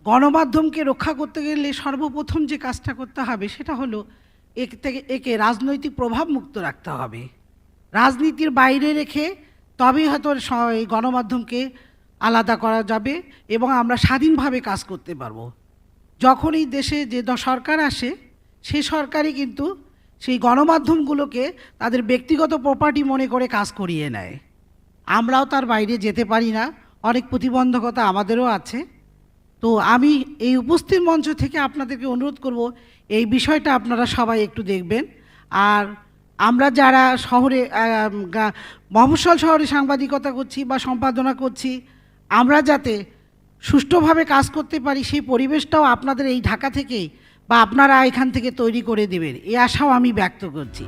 গণমাধ্যমকে রক্ষা করতে গেলে সর্বপ্রথম যে কাজটা করতে হবে সেটা হলো একে রাজনৈতিক প্রভাব মুক্ত রাখতে হবে। রাজনীতির বাইরে রেখে তবেই হয়তো এই গণমাধ্যমকে আলাদা করা যাবে এবং আমরা স্বাধীনভাবে কাজ করতে পারবো। যখন এই দেশে যে সরকার আসে সেই সরকারই কিন্তু সেই গণমাধ্যমগুলোকে তাদের ব্যক্তিগত প্রপার্টি মনে করে কাজ করিয়ে নেয়। আমরাও তার বাইরে যেতে পারি না, অনেক প্রতিবন্ধকতা আমাদেরও আছে। তো আমি এই উপস্থিত মঞ্চ থেকে আপনাদেরকে অনুরোধ করব এই বিষয়টা আপনারা সবাই একটু দেখবেন। আর আমরা যারা শহরে মফস্বল শহরে সাংবাদিকতা করছি বা সম্পাদনা করছি, আমরা যাতে সুষ্ঠুভাবে কাজ করতে পারি সেই পরিবেশটাও আপনাদের এই ঢাকা থেকে বা আপনারা এখান থেকে তৈরি করে দেবেন, এই আশাও আমি ব্যক্ত করছি।